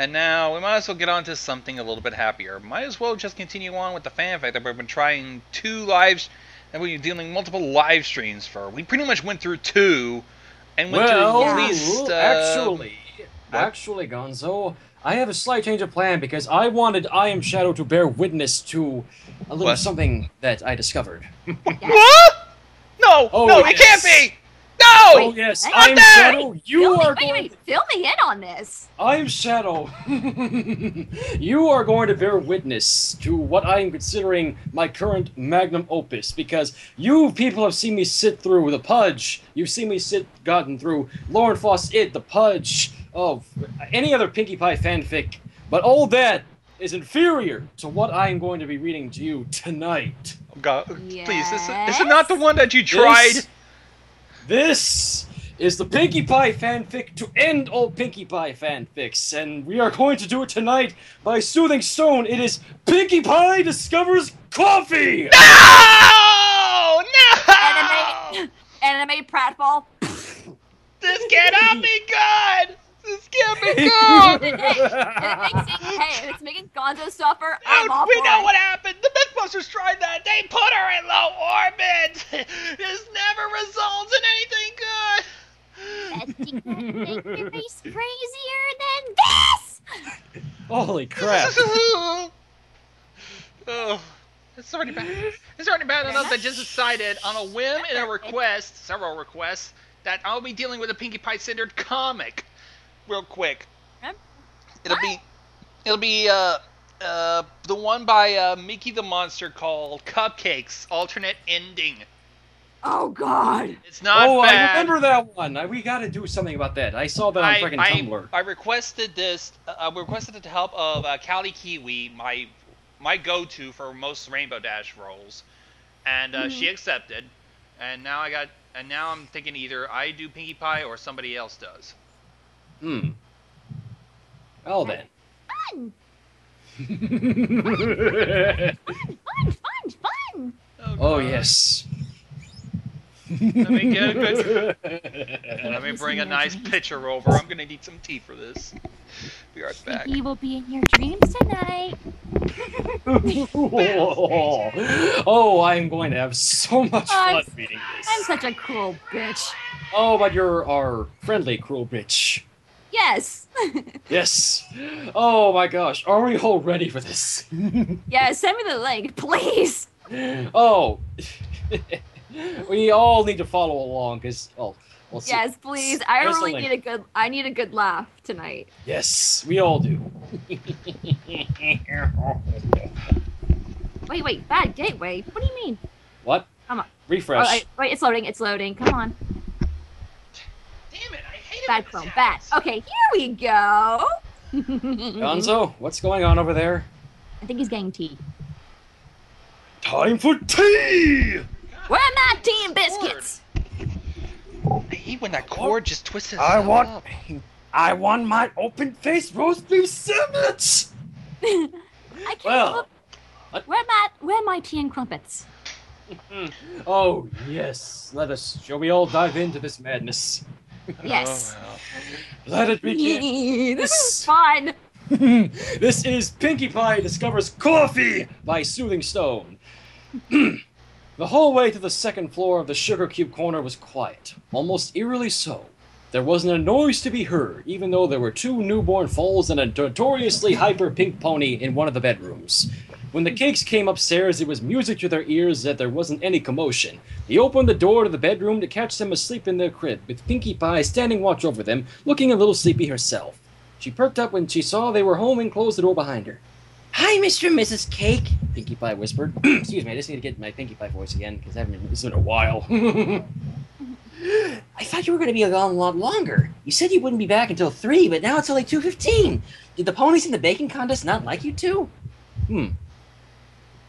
And now we might as well get on to something a little bit happier. Might as well just continue on with the fanfic that we've been trying and we've been dealing multiple live streams for. We pretty much went through 2 and went through at least... Actually, Gonzo, I have a slight change of plan because I wanted I Am Shadow to bear witness to a little something that I discovered. What? No, it can't be! No! Oh yes, I Am Shadow, you are going to... Fill me in on this. I Am Shadow, you are going to bear witness to what I am considering my current magnum opus, because you people have seen me sit through The Pudge, you've seen me gotten through Lauren Foss' The Pudge, of any other Pinkie Pie fanfic, but all that is inferior to what I am going to be reading to you tonight. Oh God, please, is it not the one that you tried? This is the Pinkie Pie fanfic to end all Pinkie Pie fanfics, and we are going to do it tonight by Soothing Stone. It is Pinkie Pie Discovers Coffee! No! Anime pratfall. This cannot be good! This can't be good! Hey, if it's making Gonzo suffer, I'm all we know what happened! The Mythbusters tried that! They put her in low orbit! This never results in anything good! That's because make your face crazier than this! Holy crap. Oh, it's already bad. It's already bad enough that I just decided on a whim and a request, several requests, that I'll be dealing with a Pinkie Pie centered comic. Real quick. It'll be the one by Mickey the Monster called Cupcakes Alternate Ending. Oh God! It's not bad. I remember that one. We got to do something about that. I saw that on freaking Tumblr. I requested this. I requested the help of Callie Kiwi, my go-to for most Rainbow Dash roles, and she accepted. And now I'm thinking either I do Pinkie Pie or somebody else does. Well then. Fun! Fun! Oh yes. Let me bring a nice pitcher over. I'm gonna need some tea for this. Be right back. He will be in your dreams tonight. Oh, I'm going to have so much fun reading this. I'm such a cruel bitch. Oh, but you're our friendly cruel bitch. Yes. Yes. Oh my gosh, are we all ready for this? Yeah, send me the link, please. Oh. We all need to follow along, because, we'll see. Yes, please. I really need a good laugh tonight. Yes, we all do. Wait, bad gateway. What do you mean? What? Come on. Refresh. Wait, it's loading. Come on. Damn it, I hate it. Bad Chrome, bad. Okay, here we go. Gonzo, what's going on over there? I think he's getting tea. Time for tea! Where are my tea and biscuits? I hate when that cord just twists I up. want my open-faced roast beef sandwich! I can't Where are my tea and crumpets? Oh, yes. Shall we all dive into this madness? Yes. Oh, Let it begin. This is fun. This is Pinkie Pie Discovers Coffee by Soothing Stone. The hallway to the second floor of the Sugar Cube Corner was quiet, almost eerily so. There wasn't a noise to be heard, even though there were 2 newborn foals and a notoriously hyper pink pony in one of the bedrooms. When the Cakes came upstairs, it was music to their ears that there wasn't any commotion. They opened the door to the bedroom to catch them asleep in their crib, with Pinkie Pie standing watch over them, looking a little sleepy herself. She perked up when she saw they were home and closed the door behind her. "Hi, Mr. and Mrs. Cake," Pinkie Pie whispered. Excuse me, I just need to get my Pinkie Pie voice again, because I haven't been this in a while. "I thought you were going to be gone a lot longer. You said you wouldn't be back until 3, but now it's only 2:15. Did the ponies in the baking contest not like you two?"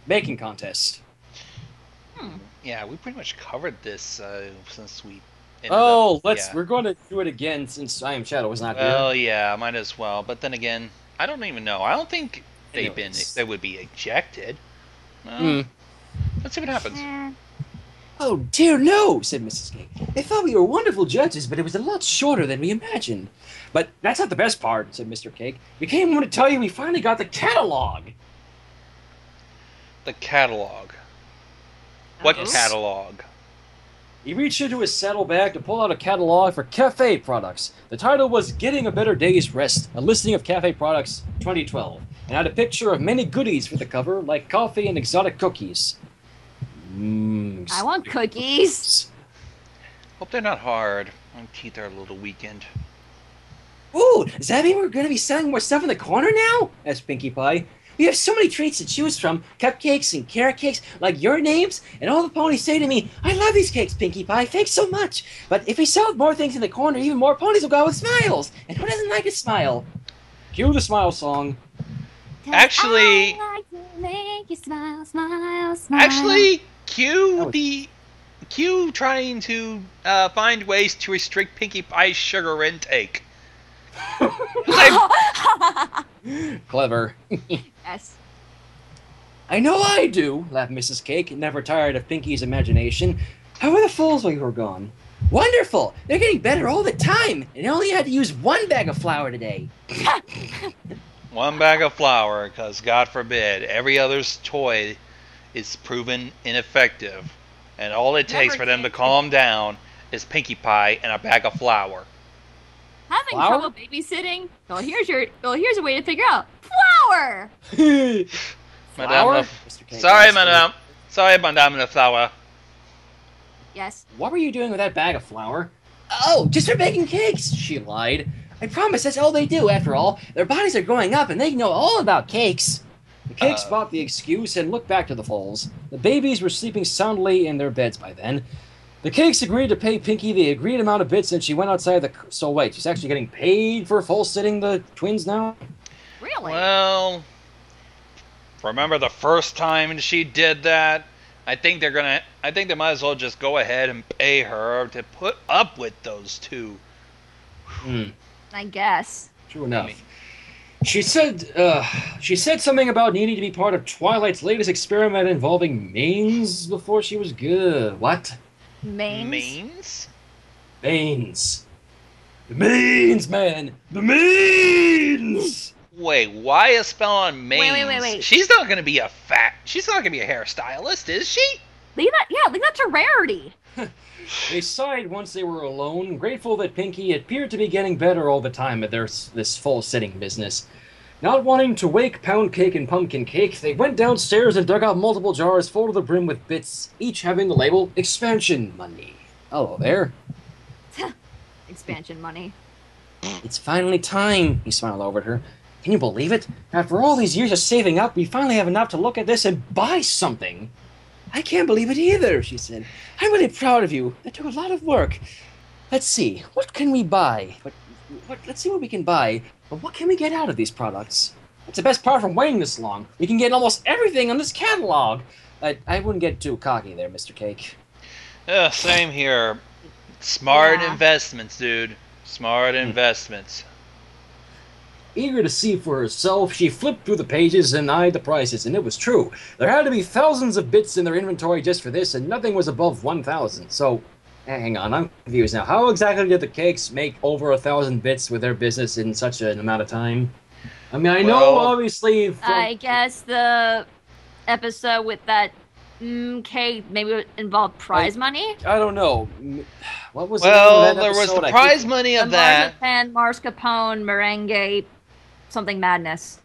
Baking contest. Yeah, we pretty much covered this since we. We're going to do it again since I Am Shadow was not here. Well, yeah, might as well. But then again, I don't even know. I don't think they would be ejected. Let's see what happens. Oh, dear no, said Mrs. Cake. They thought we were wonderful judges, but it was a lot shorter than we imagined. But that's not the best part, said Mr. Cake. We came home to tell you we finally got the catalog. The catalog. What catalog? He reached into his saddlebag to pull out a catalog for cafe products. The title was Getting a Better Day's Rest, a listing of cafe products 2012, and had a picture of many goodies for the cover, like coffee and exotic cookies. I want cookies. Hope they're not hard. My teeth are a little weakened. Ooh, does that mean we're going to be selling more stuff in the corner now? Asked Pinkie Pie. We have so many treats to choose from, cupcakes and carrot cakes, like your names, and all the ponies say to me, I love these cakes, Pinkie Pie, thanks so much. But if we sell more things in the corner, even more ponies will go out with smiles. And who doesn't like a smile? Cue the smile song. Actually, I like to make you smile, smile, smile. actually, cue trying to find ways to restrict Pinkie Pie's sugar intake. Clever. Yes. I know I do, laughed Mrs. Cake, never tired of Pinkie's imagination. How were the foals while you were gone? Wonderful! They're getting better all the time, and I only had to use one bag of flour today. One bag of flour, because God forbid, every other's toy is proven ineffective. And all it takes for them to calm down is Pinkie Pie and a bag of flour. Having Flour? trouble babysitting? Well, here's a way to figure out. Flour! Madame, Mr. Cake, sorry, yes, madame. Sorry, madame the flour. Yes. What were you doing with that bag of flour? Oh, just for baking cakes, she lied. I promise that's all they do, after all. Their bodies are growing up and they know all about cakes. The cakes bought the excuse and looked back to the foals. The babies were sleeping soundly in their beds by then. The cakes agreed to pay Pinkie the agreed amount of bits, and she went outside the... So wait, she's actually getting paid for foal-sitting the twins now? Really? Well, remember the first time she did that? I think they might as well just go ahead and pay her to put up with those two. I guess. True enough. She said something about needing to be part of Twilight's latest experiment involving mains before she was good. What? Mains? Mains? Mains. The mains, man! The mains! Wait, why a spell on mains? Wait. She's not gonna be a hairstylist, is she? Leave that to Rarity. They sighed once they were alone, grateful that Pinkie appeared to be getting better all the time at this full-sitting business. Not wanting to wake Pound Cake and Pumpkin Cake, they went downstairs and dug out multiple jars full to the brim with bits, each having the label Expansion Money. Hello there. Expansion money. It's finally time, he smiled over at her. Can you believe it? After all these years of saving up, we finally have enough to look at this and buy something. I can't believe it either, she said. I'm really proud of you. That took a lot of work. Let's see, what can we buy? Let's see what we can buy. But what can we get out of these products? That's the best part from waiting this long. We can get almost everything on this catalog. I wouldn't get too cocky there, Mr. Cake. Same here. Smart investments, dude. Smart investments. Eager to see for herself, she flipped through the pages and eyed the prices, and it was true. There had to be thousands of bits in their inventory just for this, and nothing was above 1,000. So, hang on, I'm confused now. How exactly did the Cakes make over 1,000 bits with their business in such an amount of time? I mean, I know, obviously... I guess the episode with that cake maybe involved prize money? I don't know. What was well, there was the prize money of that. Mascarpone, merengue, something madness.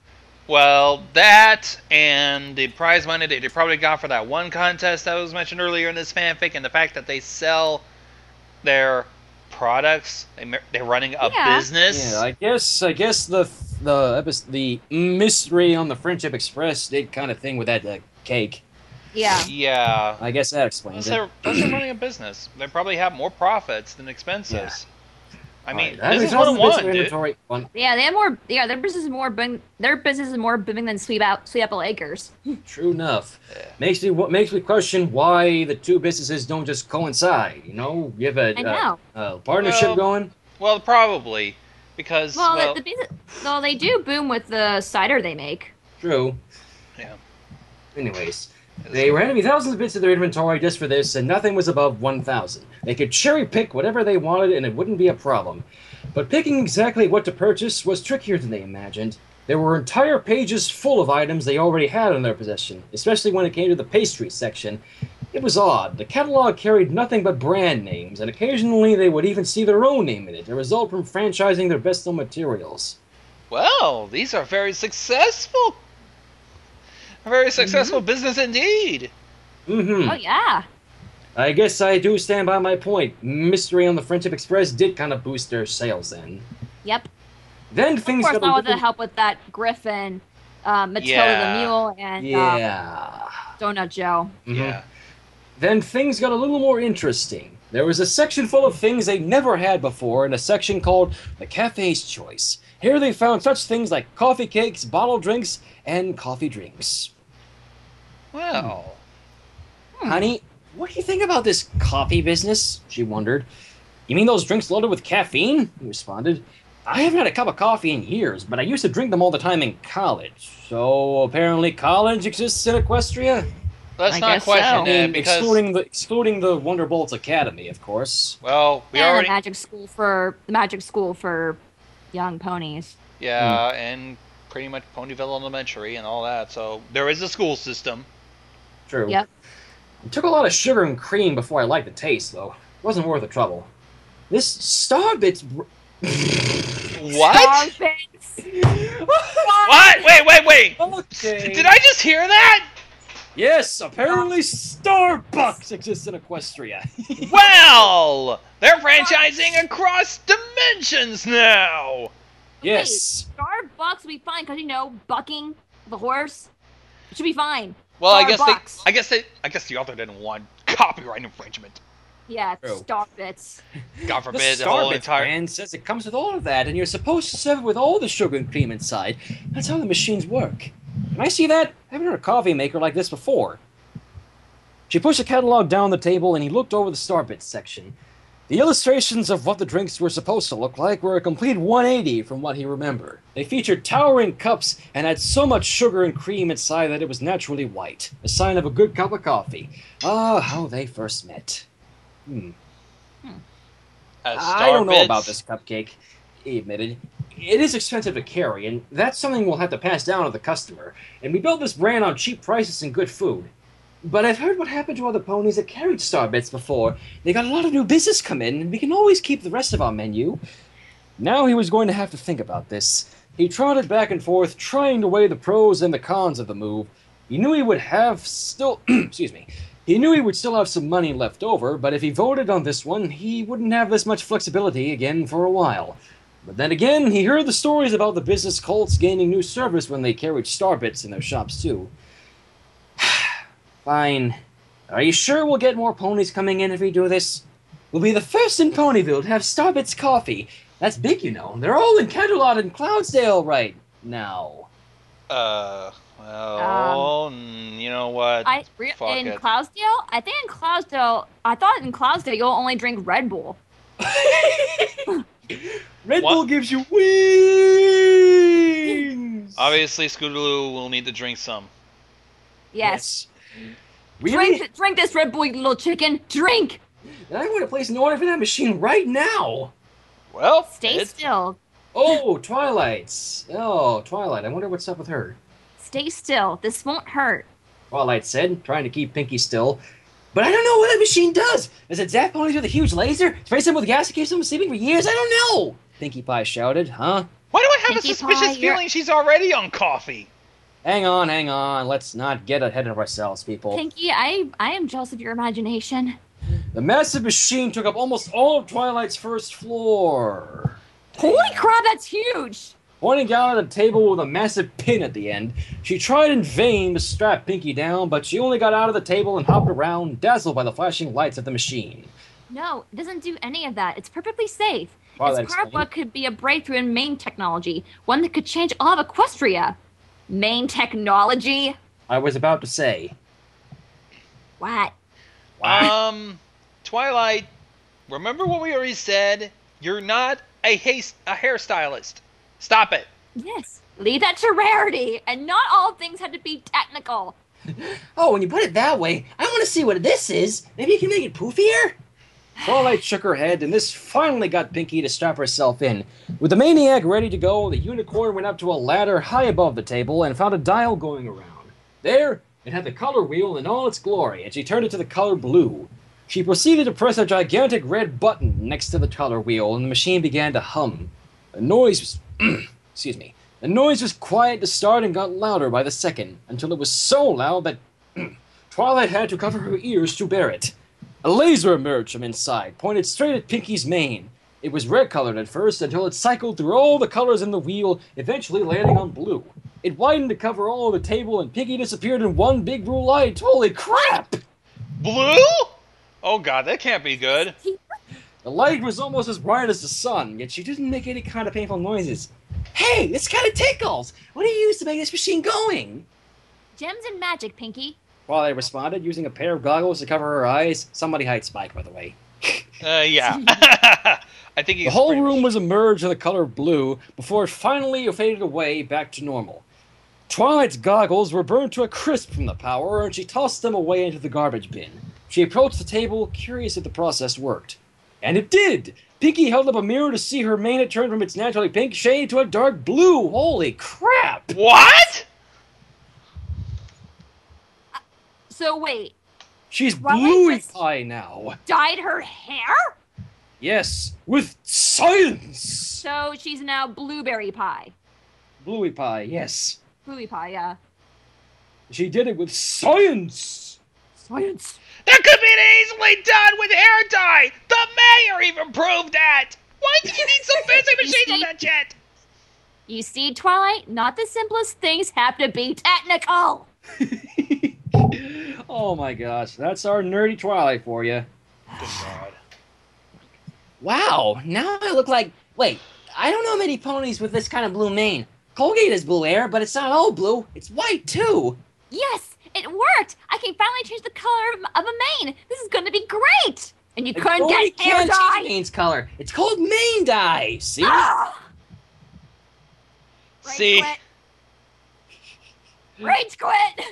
Well, that and the prize money that they probably got for that one contest that was mentioned earlier in this fanfic, and the fact that they sell their products, they're running a business. Yeah, I guess the mystery on the Friendship Express did kind of thing with that cake. Yeah. Yeah. I guess that explains it. They're running a business. They probably have more profits than expenses. Yeah. I mean, right, this is 101, dude. Yeah, they have more. Yeah, their business is more booming. Their business is more booming than Sweet Apple Acres. True enough. Yeah. Makes me question why the two businesses don't just coincide. You know, you have a partnership going. Well, probably because they do boom with the cider they make. True. Yeah. Anyways, They were handing me thousands of bits of their inventory just for this, and nothing was above 1,000. They could cherry-pick whatever they wanted, and it wouldn't be a problem. But picking exactly what to purchase was trickier than they imagined. There were entire pages full of items they already had in their possession, especially when it came to the pastry section. It was odd. The catalog carried nothing but brand names, and occasionally they would even see their own name in it, a result from franchising their best-known materials. Well, these are very successful. A very successful business indeed. Oh, yeah. I guess I do stand by my point. Mystery on the Friendship Express did kind of boost their sales then. Yep. Then things of course, got not with the help with that Griffin, Matilda the Mule, and Donut Joe. Yeah. Then things got a little more interesting. There was a section full of things they never had before, in a section called the Cafe's Choice. Here they found such things like coffee cakes, bottled drinks, and coffee drinks. Well. Honey, what do you think about this coffee business? She wondered. You mean those drinks loaded with caffeine? He responded. I haven't had a cup of coffee in years, but I used to drink them all the time in college. So apparently college exists in Equestria? Let's not question it, because excluding the Wonderbolts Academy, of course. Well, we already the magic school for young ponies. Yeah, and pretty much Ponyville Elementary and all that. So there is a school system. True. Yep. It took a lot of sugar and cream before I liked the taste, though. It wasn't worth the trouble. This Starbits. What? Starbits. What? Wait. Okay. Did I just hear that? Yes, apparently Starbucks exists in Equestria. Well, they're franchising across dimensions now. Yes. Hey, Starbucks will be fine because bucking the horse. It should be fine. Well, I Starbucks. guess the author didn't want copyright infringement. Yeah, True. Starbits. God The forbid the whole Starbits entire. brand says it comes with all of that, and you're supposed to serve it with all the sugar and cream inside. That's how the machines work. Can I see that? I haven't heard a coffee maker like this before. She pushed the catalog down the table, and he looked over the Starbits section. The illustrations of what the drinks were supposed to look like were a complete 180 from what he remembered. They featured towering cups and had so much sugar and cream inside that it was naturally white, a sign of a good cup of coffee. Ah, how they first met. I don't know about this cupcake, he admitted. It is expensive to carry, and that's something we'll have to pass down to the customer. And we built this brand on cheap prices and good food. But I've heard what happened to other ponies that carried Starbits before. They got a lot of new business come in, and we can always keep the rest of our menu. Now he was going to have to think about this. He trotted back and forth, trying to weigh the pros and the cons of the move. He knew he would have still... excuse me. He knew he would still have some money left over, but if he voted on this one, he wouldn't have this much flexibility again for a while. But then again, he heard the stories about the business cults gaining new service when they carried Starbits in their shops, too. Fine. Are you sure we'll get more ponies coming in if we do this? We'll be the first in Ponyville to have Starbits coffee. That's big, you know. They're all in Canterlot and Cloudsdale right now. Well, you know what? In Cloudsdale? I thought in Cloudsdale you'll only drink Red Bull. Red Bull gives you wings! Obviously, Scootaloo will need to drink some. Yes. Really? Drink this Red Bull, you little chicken. Drink! I want to place an order for that machine right now. Well, Stay still. Oh, Twilight's. Oh, Twilight. I wonder what's up with her. Stay still. This won't hurt. Twilight said, trying to keep Pinkie still. But I don't know what that machine does. Does it zap ponies with a huge laser? Sprays them with gas and keeps them sleeping for years? I don't know. Pinkie Pie shouted, huh? Why do I have Pinkie a suspicious Pie, feeling she's already on coffee? Hang on. Let's not get ahead of ourselves, people. Pinkie, I am jealous of your imagination. The massive machine took up almost all of Twilight's first floor. Holy crap, that's huge! Pointing down at a table with a massive pin at the end, she tried in vain to strap Pinkie down, but she only got out of the table and hopped around, dazzled by the flashing lights of the machine. No, it doesn't do any of that. It's perfectly safe. Well, It's part of what could be a breakthrough in main technology, one that could change all of Equestria. Main technology? I was about to say. What? Twilight, remember what we already said? You're not a hairstylist. Stop it. Yes. Leave that to Rarity, and not all things have to be technical. Oh, when you put it that way, I want to see what this is. Maybe you can make it poofier? Twilight shook her head, and this finally got Pinkie to strap herself in. With the maniac ready to go, the unicorn went up to a ladder high above the table and found a dial going around. There, it had the color wheel in all its glory, and she turned it to the color blue. She proceeded to press a gigantic red button next to the color wheel, and the machine began to hum. The noise was... excuse me. The noise was quiet to start and got louder by the second, until it was so loud that Twilight had to cover her ears to bear it. A laser emerged from inside, pointed straight at Pinkie's mane. It was red-colored at first, until it cycled through all the colors in the wheel, eventually landing on blue. It widened to cover all of the table, and Pinkie disappeared in one big blue light. Holy crap! Blue? Oh god, that can't be good. The light was almost as bright as the sun, yet she didn't make any kind of painful noises. Hey, this kind of tickles. What do you use to make this machine going? Gems and magic, Pinkie. Twilight responded, using a pair of goggles to cover her eyes. Somebody hide Spike, by the way. Yeah. I think he's The whole room was immersed in the color blue before it finally faded away back to normal. Twilight's goggles were burned to a crisp from the power, and she tossed them away into the garbage bin. She approached the table, curious if the process worked. And it did! Pinkie held up a mirror to see her mane had turned from its naturally pink shade to a dark blue. Holy crap! What? So wait, She's Twilight Bluey just- Pie now. dyed her hair? Yes, with science! So she's now Blueberry Pie. Bluey Pie, yes. Bluey Pie, yeah. She did it with science! Science. That could be easily done with hair dye! The mayor even proved that! Why do you need some fancy machines on that jet? You see, Twilight, not the simplest things have to be technical. Oh my gosh, that's our nerdy Twilight for you. Good god. Wow, now I look like... Wait, I don't know many ponies with this kind of blue mane. Colgate has blue hair, but it's not all blue. It's white, too. Yes, it worked. I can finally change the color of a mane. This is going to be great. And you couldn't Only get hair can't dye. change mane's color. It's called mane dye. See? Ah! Rage See? quit. Rage quit.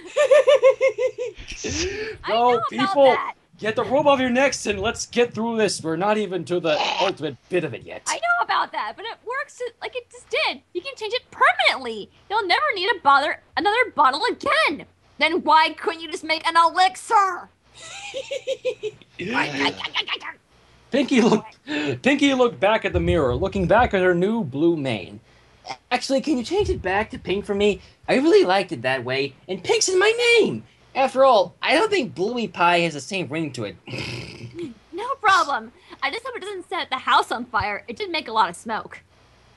I know No, about people, that. get the robe off your necks and let's get through this. We're not even to the ultimate bit of it yet. I know about that, but it works like it just did. You can change it permanently. You'll never need to bother another bottle again. Then why couldn't you just make an elixir? Pinkie looked back at the mirror, looking back at her new blue mane. Actually, can you change it back to pink for me? I really liked it that way, and pink's in my name. After all, I don't think Bluey Pie has the same ring to it. No problem. I just hope it doesn't set the house on fire. It did make a lot of smoke.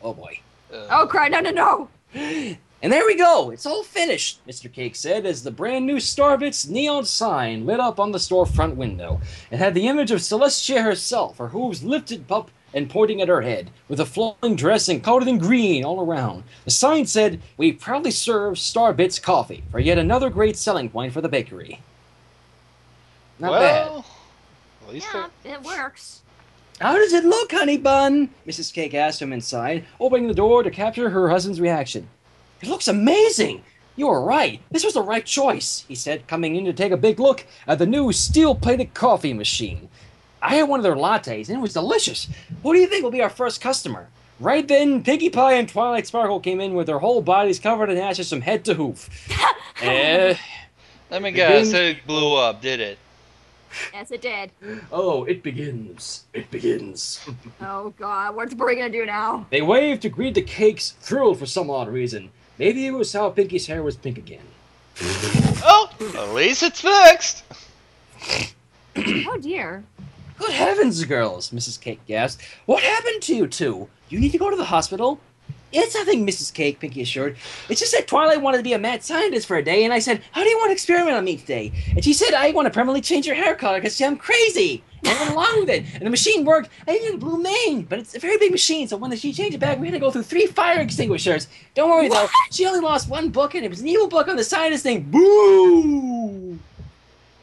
Oh boy. Oh, crap. No. And there we go. It's all finished, Mr. Cake said as the brand new Starbits neon sign lit up on the storefront window. It had the image of Celestia herself, her hooves lifted up and pointing at her head, with a flowing dress and coated in green all around. The sign said, "We proudly serve Starbits coffee," for yet another great selling point for the bakery. Not bad. At least Yeah, it works. How does it look, honey bun? Mrs. Cake asked from inside, opening the door to capture her husband's reaction. It looks amazing! You were right. This was the right choice, he said, coming in to take a big look at the new steel-plated coffee machine. I had one of their lattes, and it was delicious. Who do you think will be our first customer? Right then, Pinkie Pie and Twilight Sparkle came in with their whole bodies covered in ashes from head to hoof. Let me guess, it blew up, did it? Yes, it did. Oh, it begins. It begins. Oh, God. What's Brie going to do now? They waved to greet the Cakes, thrilled for some odd reason. Maybe it was how Pinkie's hair was pink again. Oh, at least it's fixed! Oh, dear. Good heavens, girls, Mrs. Cake gasped. What happened to you two? You need to go to the hospital? It's nothing, Mrs. Cake, Pinkie assured. It's just that Twilight wanted to be a mad scientist for a day, and I said, how do you want to experiment on me today? And she said, I want to permanently change your hair color because I'm crazy. And I went along with it. And the machine worked. I even had a blue mane, but it's a very big machine, so when she changed it back, we had to go through 3 fire extinguishers. Don't worry, though. She only lost 1 book, and it was an evil book on the side of this thing. Boo!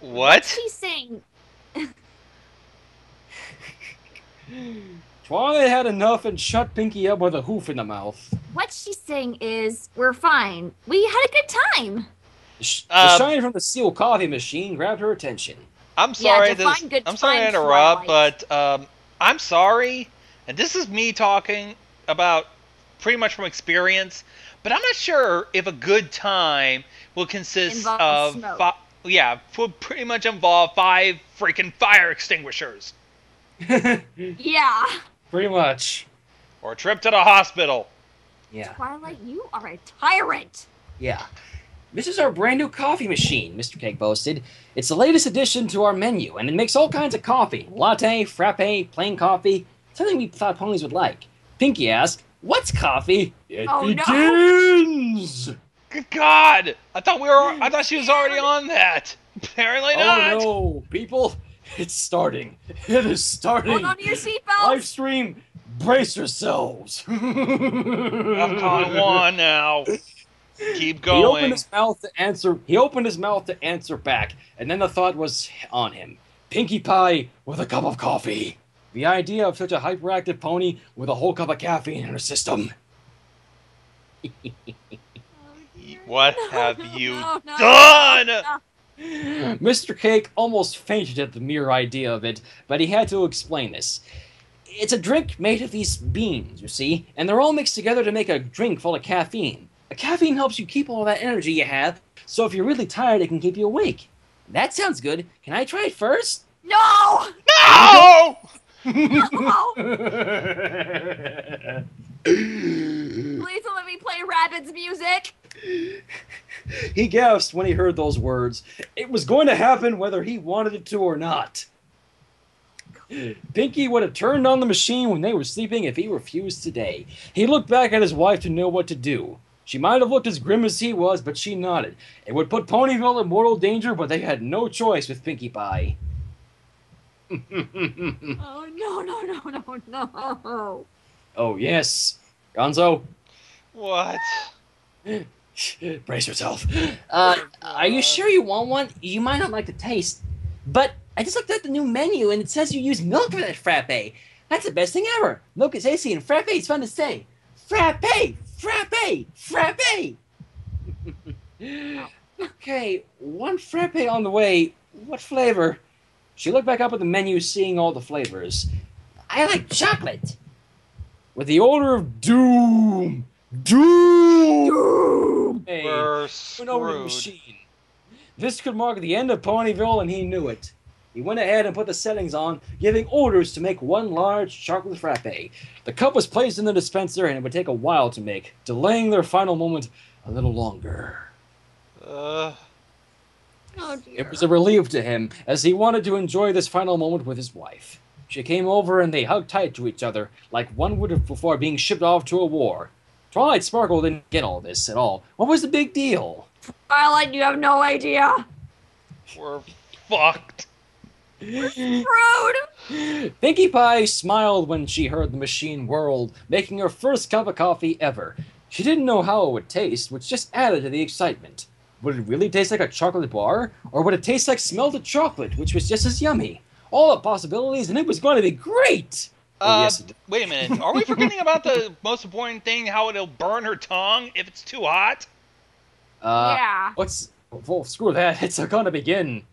What? She's saying... Twilight had enough and shut Pinkie up with a hoof in the mouth. What she's saying is, we're fine. We had a good time. The shine from the steel coffee machine grabbed her attention. I'm sorry. define good I'm sorry to time, interrupt, Twilight. but I'm sorry, and this is me talking about pretty much from experience. But I'm not sure if a good time will consist Involve of smoke. will pretty much involve 5 freaking fire extinguishers Yeah. Pretty much. or a trip to the hospital. Yeah. Twilight, you are a tyrant. Yeah. This is our brand new coffee machine, Mr. Cake boasted. It's the latest addition to our menu, and it makes all kinds of coffee. Latte, frappe, plain coffee. Something we thought ponies would like. Pinkie asked, "What's coffee?" It Oh, no. begins! Good God! I thought she was already on that. Apparently not. Oh no, people. It's starting. It is starting. Hold on to your seatbelts. Livestream, brace yourselves. I'm on 1 now. Keep going. He opened his mouth to answer back, and then the thought was on him. Pinkie Pie with a cup of coffee. The idea of such a hyperactive pony with a whole cup of caffeine in her system. What have you no, done? no. Mr. Cake almost fainted at the mere idea of it, but he had to explain this. It's a drink made of these beans, you see, and they're all mixed together to make a drink full of caffeine. Caffeine helps you keep all that energy you have, so if you're really tired, it can keep you awake. That sounds good. Can I try it first? No! No! No! Please don't let me play Rabbids music. He gasped when he heard those words. It was going to happen whether he wanted it to or not. Pinkie would have turned on the machine when they were sleeping if he refused today. He looked back at his wife to know what to do. She might have looked as grim as he was, but she nodded. It would put Ponyville in mortal danger, but they had no choice with Pinkie Pie. Oh, no. Oh, yes. Gonzo, What? brace yourself. Are you sure you want one? You might not like the taste, but I just looked at the new menu and it says you use milk for that frappe. That's the best thing ever. Milk is tasty and frappe is fun to say. Frappe! Frappe! Frappe! Okay, 1 frappe on the way. What flavor? She looked back up at the menu, seeing all the flavors. I like chocolate. With the odor of doom. Doom! Hey, We're went over to the screwed. machine. This could mark the end of Ponyville, and he knew it. He went ahead and put the settings on, giving orders to make 1 large chocolate frappe. The cup was placed in the dispenser, and it would take a while to make, delaying their final moment a little longer. Oh, dear. It was a relief to him, as he wanted to enjoy this final moment with his wife. She came over, and they hugged tight to each other, like one would have before being shipped off to a war. Twilight Sparkle didn't get all this at all. What was the big deal? Twilight, you have no idea. We're fucked. Rude. Pinkie Pie smiled when she heard the machine whirled, making her first cup of coffee ever. She didn't know how it would taste, which just added to the excitement. Would it really taste like a chocolate bar? Or would it taste like melted chocolate, which was just as yummy? All the possibilities, and it was going to be great! Oh, yes, it did. Wait a minute. Are we forgetting about the most important thing, how it'll burn her tongue if it's too hot? Yeah. Well, screw that. It's gonna begin.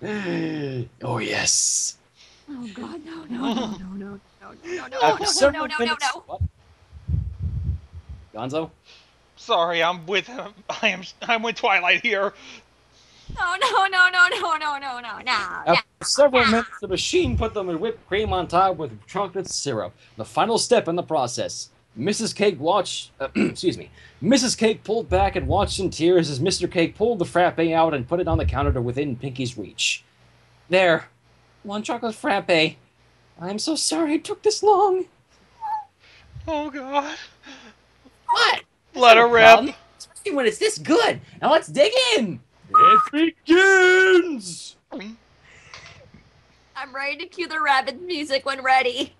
Oh, yes. Oh, God, no. After several No. minutes... What? Gonzo? Sorry, I'm with Twilight here. No. After several minutes, the machine put them in whipped cream on top with chocolate syrup. The final step in the process. Mrs. Cake pulled back and watched in tears as Mr. Cake pulled the frappe out and put it on the counter to within Pinkie's reach. There. 1 chocolate frappe. I'm so sorry it took this long. Oh God. What? Let her rip. Problem, especially when it's this good. Now let's dig in. It begins! I'm ready to cue the rabbit music when ready.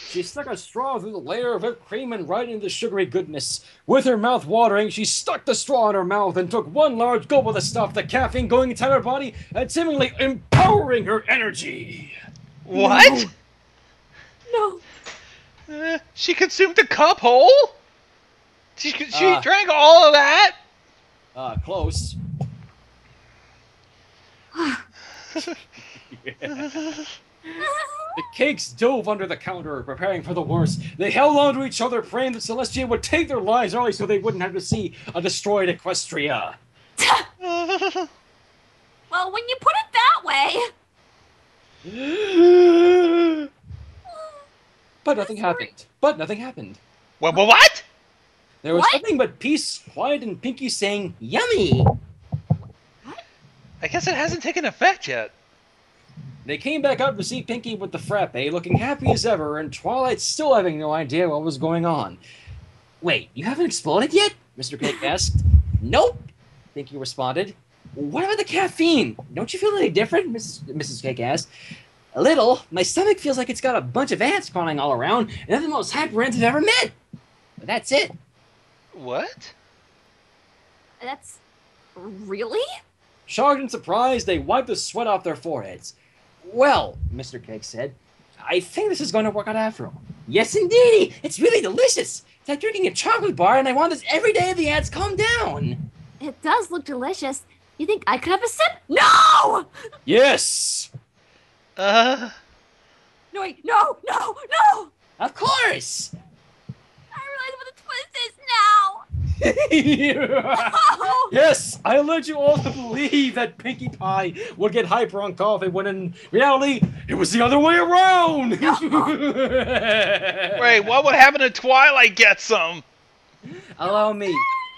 She stuck a straw through the layer of whipped cream and right into the sugary goodness. With her mouth watering, she stuck the straw in her mouth and took 1 large gulp of the stuff, the caffeine going inside her body and seemingly empowering her energy. What? No. She consumed a cup whole? She Ah. drank all of that? Close. The cakes dove under the counter, preparing for the worst. They held on to each other, praying that Celestia would take their lives early so they wouldn't have to see a destroyed Equestria. Well, when you put it that way... But nothing happened. What? There was What? nothing but peace, quiet, and Pinkie saying, Yummy! I guess it hasn't taken effect yet. They came back out to see Pinkie with the frappe, looking happy as ever, and Twilight still having no idea what was going on. Wait, you haven't exploded yet? Mr. Cake asked. Nope. Pinkie responded. What about the caffeine? Don't you feel any different? Mrs. Cake asked. A little. My stomach feels like it's got a bunch of ants crawling all around, and they're the most hyper ants I've ever met. But that's it. What? That's... Really? Shocked and surprised, they wiped the sweat off their foreheads. Well, Mr. Cake said, I think this is going to work out after all. Yes, indeedy. It's really delicious. It's like drinking a chocolate bar, and I want this every day the ants calm down. It does look delicious. You think I could have a sip? No! Yes! No, wait, no! Of course. I realize what the twist is now! Oh! Yes, I led you all to believe that Pinkie Pie would get hyper on coffee when in reality, it was the other way around! Wait, what would happen if Twilight gets some? Allow me.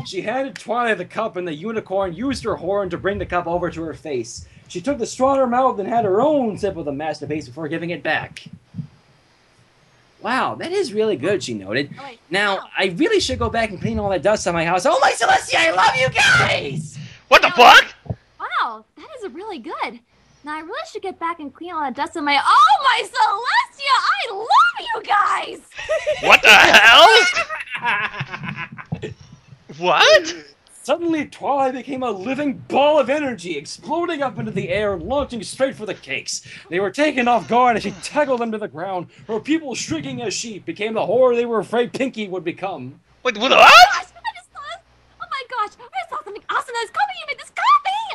She handed Twilight the cup and the unicorn used her horn to bring the cup over to her face. She took the straw in her mouth and had her own sip of the masterpiece before giving it back. Wow, that is really good, she noted. Oh, wait, Now, no. I really should go back and clean all that dust on my house. Oh my Celestia, I love you guys! What the fuck? Wow, that is really good. Now I really should get back and clean all that dust on my... Oh my Celestia! I love you guys! What the hell? What? Suddenly, Twilight became a living ball of energy, exploding up into the air and launching straight for the cakes. They were taken off guard as she tackled them to the ground. Her people, shrieking as sheep, became the horror they were afraid Pinkie would become. What? Oh my gosh! I just saw something awesome in this coffee! You made this coffee!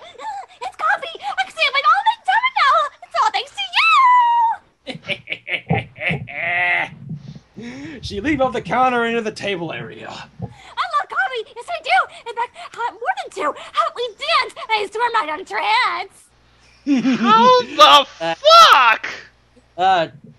It's coffee! I can see it like all the time now! It's all thanks to you! She leaped off the counter into the table area. I love coffee! Yes, I do! In fact, more than two! How about we dance? And I swear I'm not on trance! How the fuck?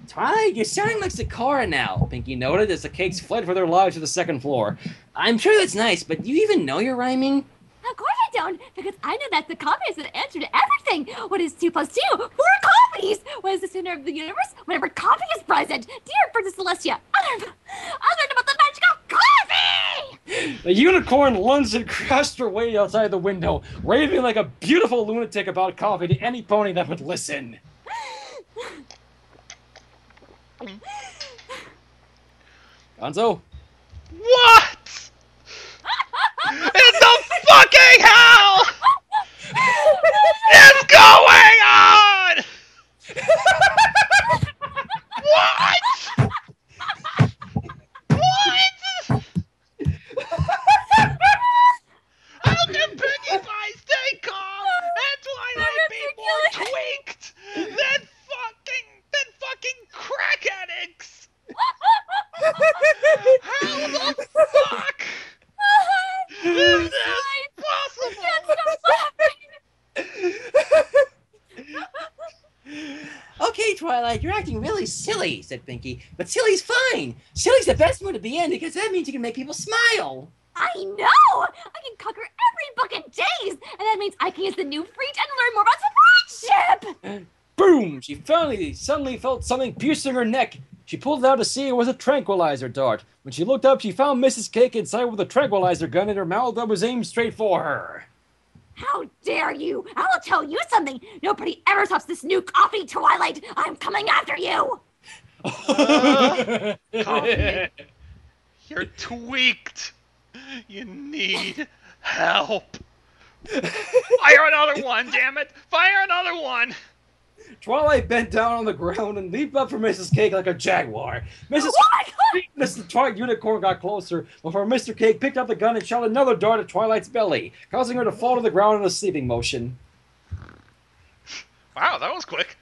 Twilight, you're sounding like Sakura now, Pinkie noted as the cakes fled for their lives to the second floor. I'm sure that's nice, but do you even know your rhyming? Of course I don't, because I know that the coffee is the answer to everything. What is 2 plus 2? 4 coffees! What is the center of the universe? Whenever coffee is present. Dear Princess Celestia, I learned about the magic of coffee! The unicorn lunged and crashed her way outside the window, raving like a beautiful lunatic about coffee to any pony that would listen. Gonzo? What? In the fucking hell is going on? What? What? How can Pinkie Pie stay calm and Twilight be more tweaked than fucking crack addicts? How the fuck is this possible? Okay, Twilight, you're acting really silly, said Pinkie. But silly's fine. Silly's the best mood to be in because that means you can make people smile. I know! I can conquer every book in days! And that means I can use the new fruit and learn more about friendship! Boom! She suddenly felt something piercing her neck. She pulled it out to see it was a tranquilizer dart. When she looked up, she found Mrs. Cake inside with a tranquilizer gun in her mouth that was aimed straight for her. How dare you! I will tell you something! Nobody ever stops this new coffee, Twilight! I'm coming after you! Coffee. You're tweaked. You need help. Fire another one, damn it! Fire another one! Twilight bent down on the ground and leaped up for Mrs. Cake like a jaguar. Mrs. Oh my god! Mr. Twilight Unicorn got closer before Mr. Cake picked up the gun and shot another dart at Twilight's belly, causing her to fall to the ground in a sleeping motion. Wow, that was quick.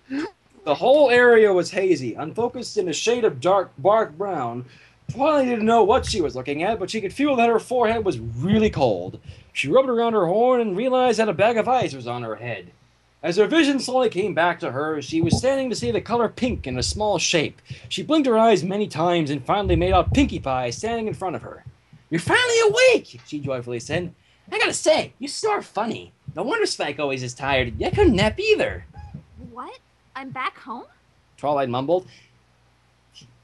The whole area was hazy, unfocused in a shade of dark bark brown. Twilight didn't know what she was looking at, but she could feel that her forehead was really cold. She rubbed around her horn and realized that a bag of ice was on her head. As her vision slowly came back to her, she was standing to see the color pink in a small shape. She blinked her eyes many times and finally made out Pinkie Pie standing in front of her. "You're finally awake," she joyfully said. "I gotta say, you snore funny. No wonder Spike always is tired. I couldn't nap either." What? I'm back home? Twilight mumbled.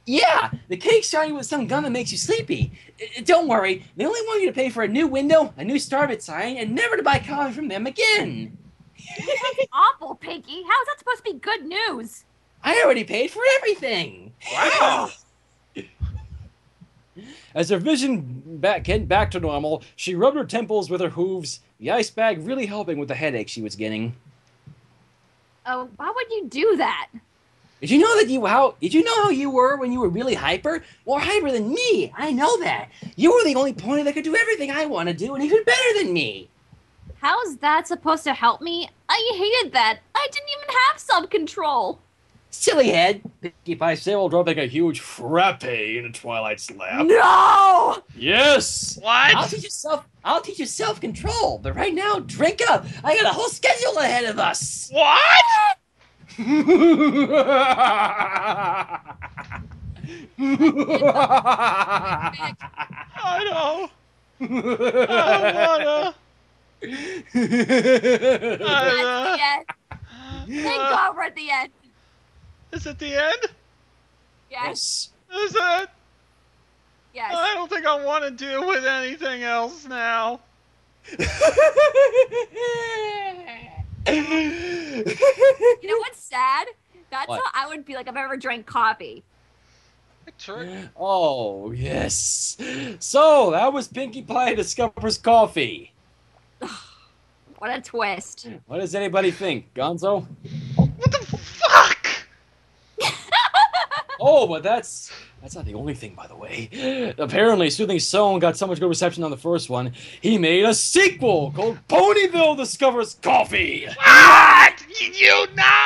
"Yeah, the cake's starting with some gun that makes you sleepy. Don't worry, they only want you to pay for a new window, a new Starbucks sign, and never to buy coffee from them again." That's awful, Pinkie. How is that supposed to be good news? "I already paid for everything." Wow. As her vision came back to normal, she rubbed her temples with her hooves, the ice bag really helping with the headache she was getting. Oh, why would you do that? Did you know how you were when you were really hyper? More hyper than me. I know that. You were the only pony that could do everything I want to do, and even better than me. How's that supposed to help me? I hated that. I didn't even have self-control. Silly head. Pinkie Pie sailed, dropping a huge frappe into Twilight's lap. No! Yes! What? I'll teach you self-control, but right now, drink up. I got a whole schedule ahead of us. What? I know. I wanna. That's the end. Thank God we're at the end. Is it the end? Yes. Is it? Yes. I don't think I want to deal with anything else now. You know what's sad? That's What? how I would be like if I ever drank coffee. True. Oh, yes. So, that was Pinkie Pie Discovers Coffee. What a twist. What does anybody think? Gonzo? What the fuck? Oh, but that's not the only thing, by the way. Apparently, Soothing Stone got so much good reception on the first one, he made a sequel called Ponyville Discovers Coffee. What? You know?